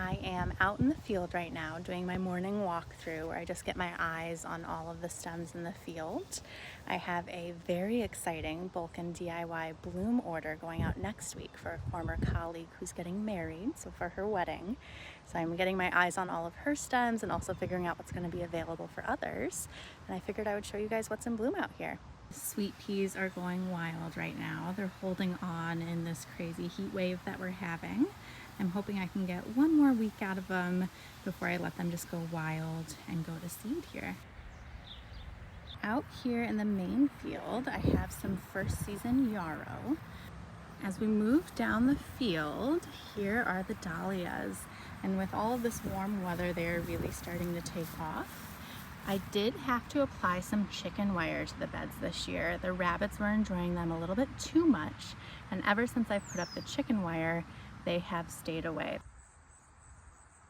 I am out in the field right now doing my morning walkthrough where I just get my eyes on all of the stems in the field. I have a very exciting bulk and DIY bloom order going out next week for a former colleague who's getting married, so for her wedding. So I'm getting my eyes on all of her stems and also figuring out what's going to be available for others. And I figured I would show you guys what's in bloom out here. Sweet peas are going wild right now. They're holding on in this crazy heat wave that we're having. I'm hoping I can get one more week out of them before I let them just go wild and go to seed here. Out here in the main field, I have some first season yarrow. As we move down the field, here are the dahlias. And with all of this warm weather, they're really starting to take off. I did have to apply some chicken wire to the beds this year. The rabbits were enjoying them a little bit too much, and ever since I put up the chicken wire, they have stayed away.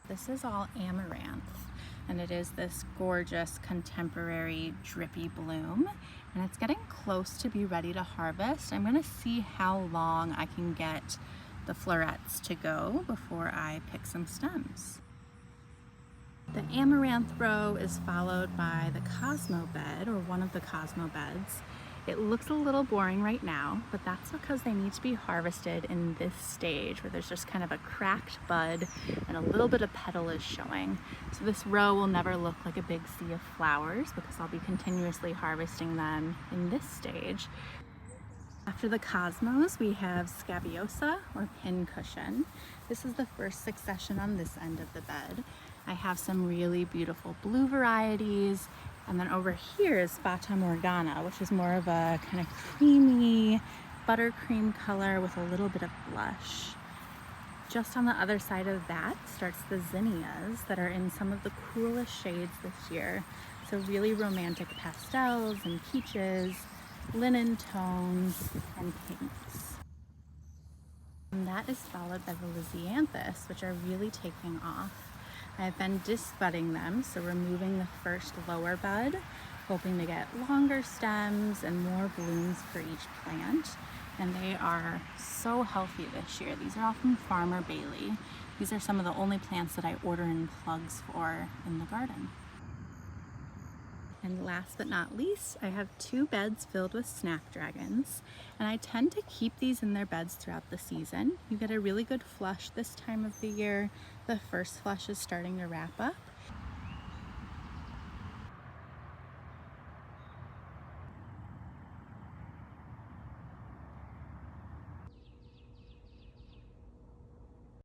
This is all amaranth, and it is this gorgeous contemporary drippy bloom, and it's getting close to be ready to harvest. I'm going to see how long I can get the florets to go before I pick some stems. The amaranth row is followed by the Cosmo bed, or one of the Cosmo beds. It looks a little boring right now, but that's because they need to be harvested in this stage where there's just kind of a cracked bud and a little bit of petal is showing. So this row will never look like a big sea of flowers because I'll be continuously harvesting them in this stage. After the Cosmos, we have Scabiosa, or pincushion. This is the first succession on this end of the bed. I have some really beautiful blue varieties, and then over here is Fata Morgana, which is more of a kind of creamy buttercream color with a little bit of blush. Just on the other side of that starts the zinnias that are in some of the coolest shades this year. So really romantic pastels and peaches, linen tones, and pinks. And that is followed by the Lisianthus, which are really taking off. I've been disbudding them, so removing the first lower bud, hoping to get longer stems and more blooms for each plant. And they are so healthy this year. These are all from Farmer Bailey. These are some of the only plants that I order in plugs for in the garden. And last but not least, I have 2 beds filled with snapdragons, and I tend to keep these in their beds throughout the season. You get a really good flush this time of the year. The first flush is starting to wrap up,